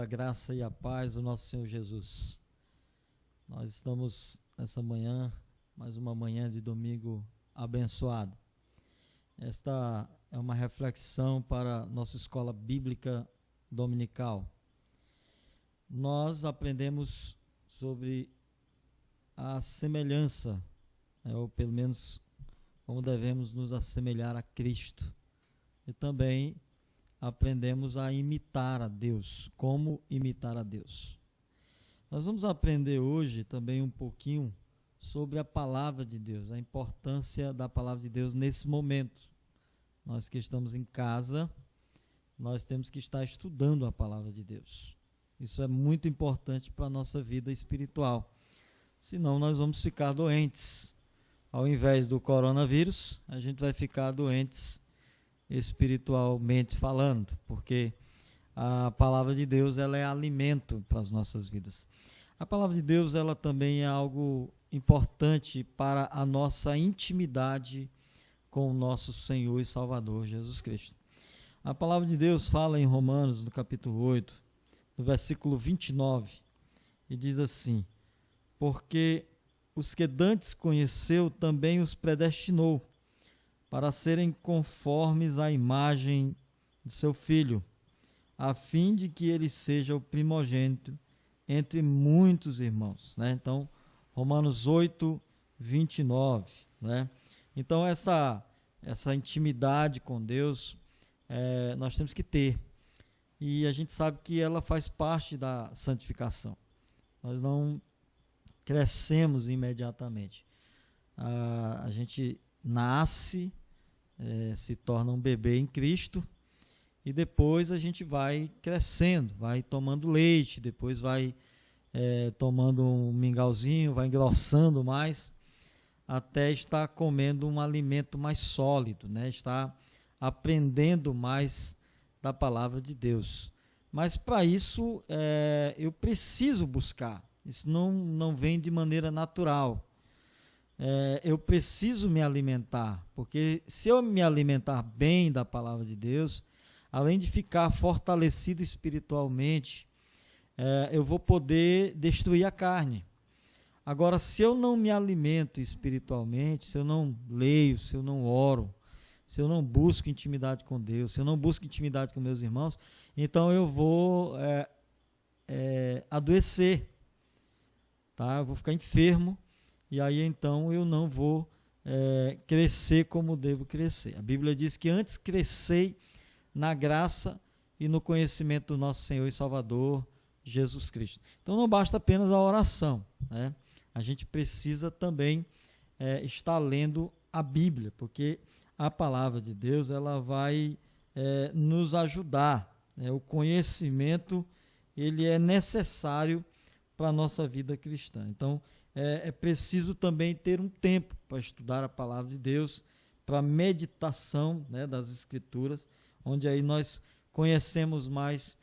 graça e a paz do nosso Senhor Jesus. Nós estamos nessa manhã, mais uma manhã de domingo abençoado. Esta é uma reflexão para nossa escola bíblica dominical. Nós aprendemos sobre a semelhança, ou pelo menos como devemos nos assemelhar a Cristo. E também aprendemos a imitar a Deus, como imitar a Deus. Nós vamos aprender hoje também um pouquinho sobre a palavra de Deus, a importância da palavra de Deus nesse momento. Nós que estamos em casa, nós temos que estar estudando a palavra de Deus. Isso é muito importante para a nossa vida espiritual. Senão nós vamos ficar doentes. Ao invés do coronavírus, a gente vai ficar doentes espiritualmente falando, porque a palavra de Deus ela é alimento para as nossas vidas. A palavra de Deus ela também é algo importante para a nossa intimidade com o nosso Senhor e Salvador Jesus Cristo. A palavra de Deus fala em Romanos, no capítulo 8, no versículo 29, e diz assim: porque os que dantes conheceu também os predestinou, para serem conformes à imagem de seu Filho, a fim de que ele seja o primogênito entre muitos irmãos. Então, Romanos 8, 29. Então, essa intimidade com Deus, nós temos que ter. E a gente sabe que ela faz parte da santificação. Nós não crescemos imediatamente. A gente nasce, se torna um bebê em Cristo, e depois a gente vai crescendo, vai tomando leite, depois vai tomando um mingauzinho, vai engrossando mais, até estar comendo um alimento mais sólido, está aprendendo mais da palavra de Deus. Mas para isso eu preciso buscar, isso não vem de maneira natural. Eu preciso me alimentar, porque se eu me alimentar bem da palavra de Deus, além de ficar fortalecido espiritualmente, eu vou poder destruir a carne. Agora, se eu não me alimento espiritualmente, se eu não leio, se eu não oro, se eu não busco intimidade com Deus, se eu não busco intimidade com meus irmãos, então eu vou adoecer, eu vou ficar enfermo, e aí então eu não vou crescer como devo crescer. A Bíblia diz que antes crescei na graça e no conhecimento do nosso Senhor e Salvador Jesus Cristo. Então não basta apenas a oração, A gente precisa também estar lendo a Bíblia, porque a palavra de Deus ela vai nos ajudar. O conhecimento ele é necessário para a nossa vida cristã. Então é preciso também ter um tempo para estudar a palavra de Deus, para meditação das Escrituras, onde aí nós conhecemos mais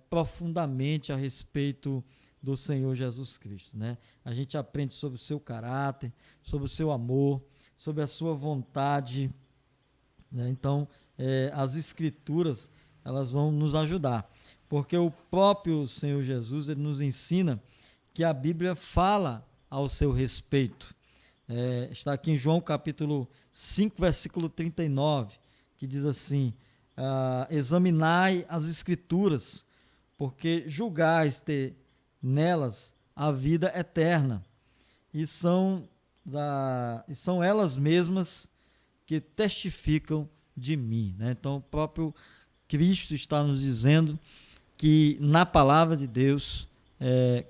profundamente a respeito do Senhor Jesus Cristo. A gente aprende sobre o seu caráter, sobre o seu amor, sobre a sua vontade. Então, as Escrituras elas vão nos ajudar, porque o próprio Senhor Jesus ele nos ensina que a Bíblia fala ao seu respeito. Está aqui em João capítulo 5, versículo 39, que diz assim: examinai as Escrituras, porque julgais ter nelas a vida eterna, e são elas mesmas que testificam de mim. Então o próprio Cristo está nos dizendo que na palavra de Deus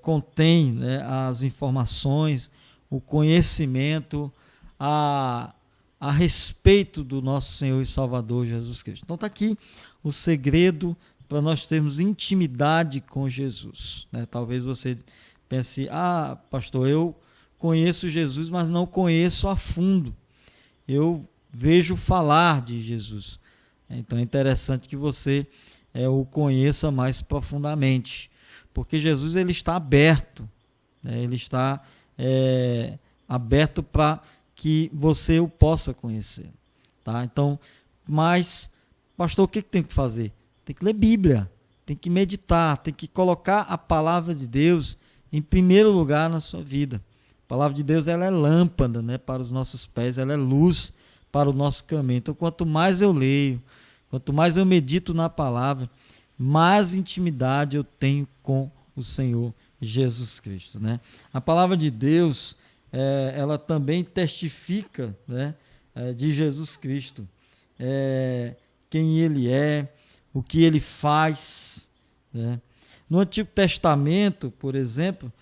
contém as informações, o conhecimento a respeito do nosso Senhor e Salvador Jesus Cristo. Então está aqui o segredo para nós termos intimidade com Jesus. Talvez você pense: pastor, eu conheço Jesus, mas não conheço a fundo. Eu vejo falar de Jesus. Então é interessante que você o conheça mais profundamente, porque Jesus ele está aberto, ele está aberto para que você o possa conhecer. Então, mas, pastor, o que tem que fazer? Tem que ler Bíblia, tem que meditar, tem que colocar a palavra de Deus em primeiro lugar na sua vida. A palavra de Deus, ela é lâmpada, né, para os nossos pés, ela é luz para o nosso caminho. Então, quanto mais eu leio, quanto mais eu medito na palavra, mais intimidade eu tenho com o Senhor Jesus Cristo, né? A palavra de Deus, ela também testifica, né, de Jesus Cristo, quem Ele é, o que Ele faz, né? No Antigo Testamento, por exemplo,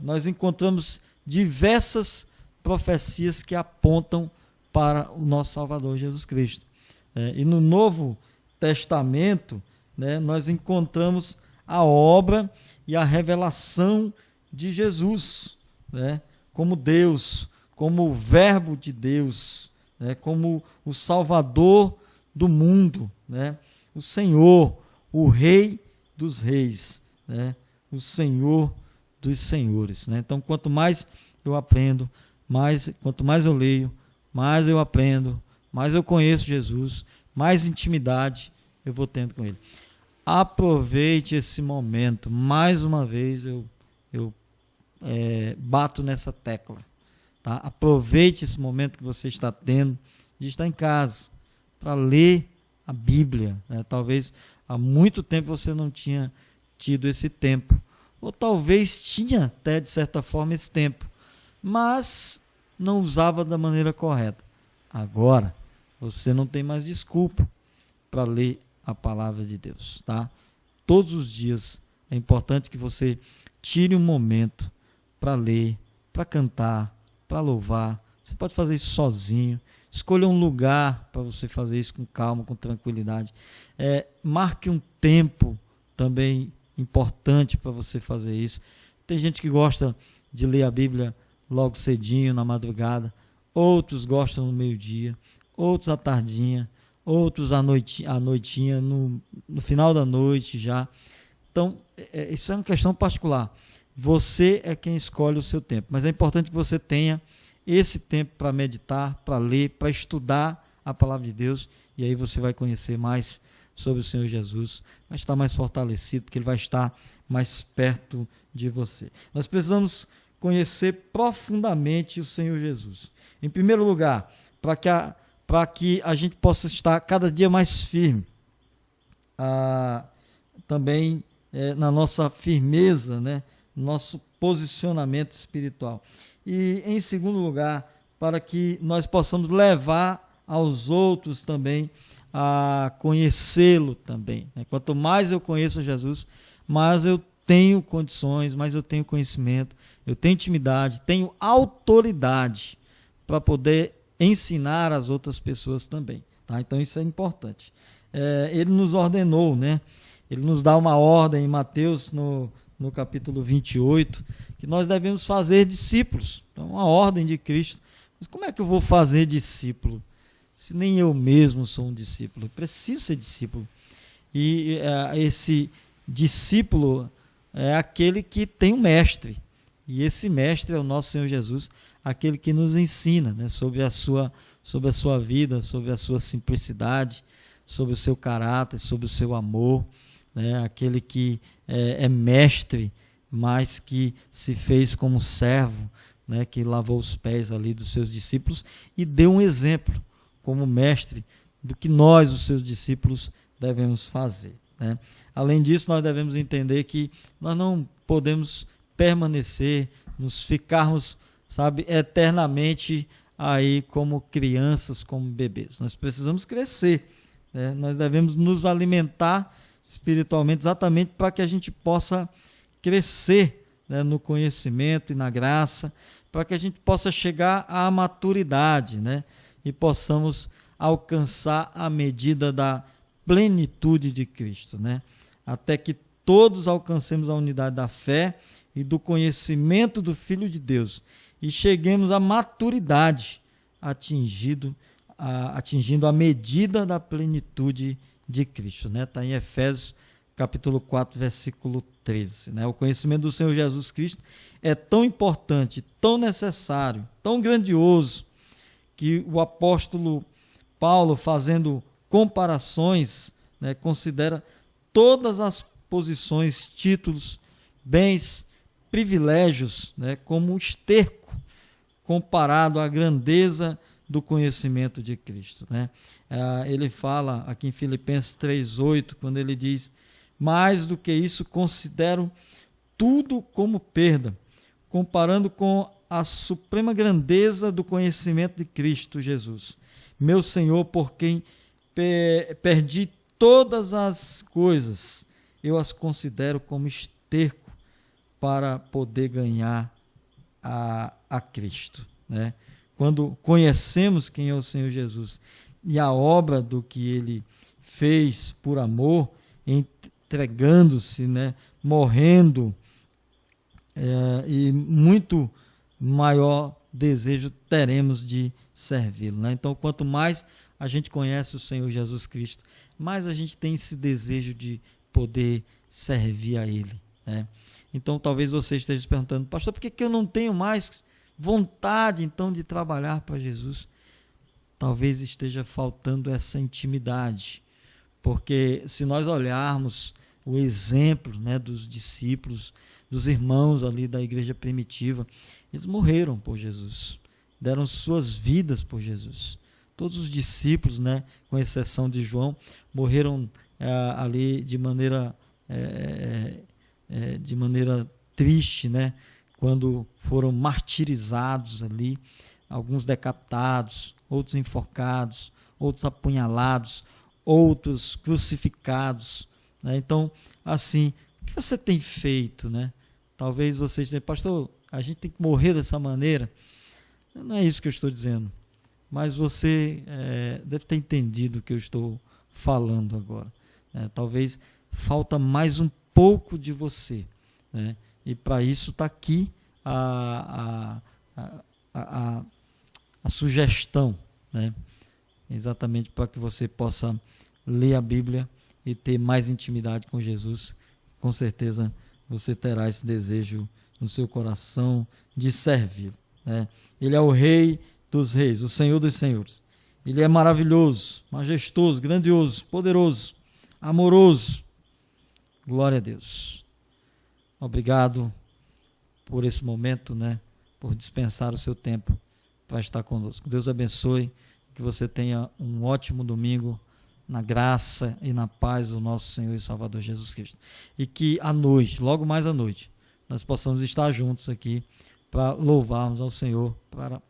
nós encontramos diversas profecias que apontam para o nosso Salvador Jesus Cristo. E no Novo Testamento, né, nós encontramos a obra e a revelação de Jesus, né, como Deus, como o Verbo de Deus, né, como o Salvador do mundo, né, o Senhor, o Rei dos Reis, né, o Senhor dos Senhores, né? Então, quanto mais eu aprendo, quanto mais eu leio, mais eu aprendo, mais eu conheço Jesus, mais intimidade eu vou tendo com Ele. Aproveite esse momento. Mais uma vez eu bato nessa tecla. Tá? Aproveite esse momento que você está tendo de estar em casa para ler a Bíblia. Né? Talvez há muito tempo você não tinha tido esse tempo. Ou talvez tinha até, de certa forma, esse tempo. Mas não usava da maneira correta. Agora, você não tem mais desculpa para ler a palavra de Deus, tá? Todos os dias é importante que você tire um momento para ler, para cantar, para louvar. Você pode fazer isso sozinho. Escolha um lugar para você fazer isso com calma, com tranquilidade. Marque um tempo também importante para você fazer isso. Tem gente que gosta de ler a Bíblia logo cedinho, na madrugada. Outros gostam no meio-dia. Outros à tardinha. Outros à noitinha, no final da noite já. Então, isso é uma questão particular. Você é quem escolhe o seu tempo. Mas é importante que você tenha esse tempo para meditar, para ler, para estudar a palavra de Deus. E aí você vai conhecer mais sobre o Senhor Jesus. Vai estar mais fortalecido, porque Ele vai estar mais perto de você. Nós precisamos conhecer profundamente o Senhor Jesus. Em primeiro lugar, para que a gente possa estar cada dia mais firme, também na nossa firmeza, né, nosso posicionamento espiritual. E, em segundo lugar, para que nós possamos levar aos outros também a conhecê-lo também. Né? Quanto mais eu conheço Jesus, mais eu tenho condições, mais eu tenho conhecimento, eu tenho intimidade, tenho autoridade para poder ensinar as outras pessoas também. Tá? Então, isso é importante. Ele nos ordenou, né? Ele nos dá uma ordem em Mateus, no capítulo 28, que nós devemos fazer discípulos. Então, uma ordem de Cristo. Mas como é que eu vou fazer discípulo? Se nem eu mesmo sou um discípulo. Eu preciso ser discípulo. E esse discípulo é aquele que tem um mestre. E esse mestre é o nosso Senhor Jesus, aquele que nos ensina, né, sobre a sua vida, sobre a sua simplicidade, sobre o seu caráter, sobre o seu amor, né, aquele que é mestre, mas que se fez como servo, né, que lavou os pés ali dos seus discípulos e deu um exemplo como mestre do que nós, os seus discípulos, devemos fazer. Né? Além disso, nós devemos entender que nós não podemos permanecer, nos ficarmos, eternamente aí como crianças, como bebês. Nós precisamos crescer, né? Nós devemos nos alimentar espiritualmente exatamente para que a gente possa crescer, né, no conhecimento e na graça, para que a gente possa chegar à maturidade, né, e possamos alcançar a medida da plenitude de Cristo, né, até que todos alcancemos a unidade da fé e do conhecimento do Filho de Deus e cheguemos à maturidade, atingindo a medida da plenitude de Cristo. Está em Efésios capítulo 4, versículo 13. O conhecimento do Senhor Jesus Cristo é tão importante, tão necessário, tão grandioso, que o apóstolo Paulo, fazendo comparações, considera todas as posições, títulos, bens, privilégios, né, como um esterco comparado à grandeza do conhecimento de Cristo, né? Ele fala aqui em Filipenses 3:8, quando ele diz: mais do que isso, considero tudo como perda, comparando com a suprema grandeza do conhecimento de Cristo Jesus, meu Senhor, por quem perdi todas as coisas, eu as considero como esterco para poder ganhar a Cristo, né? Quando conhecemos quem é o Senhor Jesus e a obra do que Ele fez por amor, entregando-se, né, morrendo, e muito maior desejo teremos de servi-lo, né? Então, quanto mais a gente conhece o Senhor Jesus Cristo, mais a gente tem esse desejo de poder servir a Ele, né? Então, talvez você esteja se perguntando: pastor, por que eu não tenho mais vontade, então, de trabalhar para Jesus? Talvez esteja faltando essa intimidade, porque se nós olharmos o exemplo, né, dos discípulos, dos irmãos ali da igreja primitiva, eles morreram por Jesus, deram suas vidas por Jesus. Todos os discípulos, né, com exceção de João, morreram ali de maneira triste, né, quando foram martirizados ali, alguns decapitados, outros enforcados, outros apunhalados, outros crucificados, né? Então, assim, o que você tem feito, né? Talvez você esteja: pastor, a gente tem que morrer dessa maneira. Não é isso que eu estou dizendo, mas você deve ter entendido o que eu estou falando agora, né? Talvez falta mais um pouco de você, né? E para isso está aqui a sugestão, né? Exatamente para que você possa ler a Bíblia e ter mais intimidade com Jesus. Com certeza você terá esse desejo no seu coração de servir, né? Ele é o Rei dos Reis, o Senhor dos Senhores. Ele é maravilhoso, majestoso, grandioso, poderoso, amoroso. Glória a Deus. Obrigado por esse momento, né? Por dispensar o seu tempo para estar conosco. Deus abençoe, que você tenha um ótimo domingo na graça e na paz do nosso Senhor e Salvador Jesus Cristo. E que à noite, logo mais à noite, nós possamos estar juntos aqui para louvarmos ao Senhor,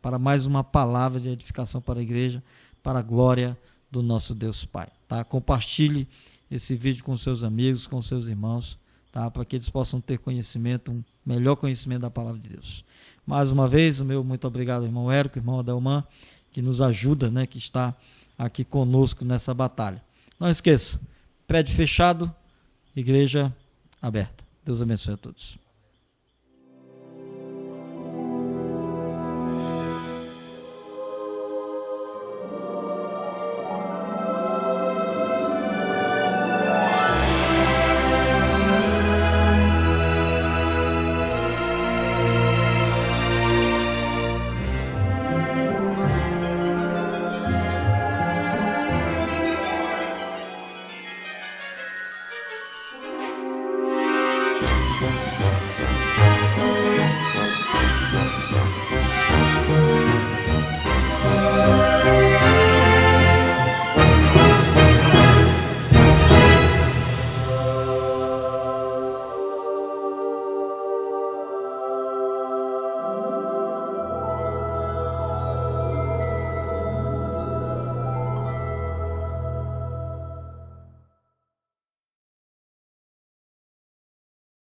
para mais uma palavra de edificação para a igreja, para a glória do nosso Deus Pai, tá? Compartilhe esse vídeo com seus amigos, com seus irmãos, tá? Para que eles possam ter conhecimento, um melhor conhecimento da palavra de Deus. Mais uma vez, o meu muito obrigado, irmão Érico, irmão Adelman, que nos ajuda, né, que está aqui conosco nessa batalha. Não esqueça, prédio fechado, igreja aberta. Deus abençoe a todos.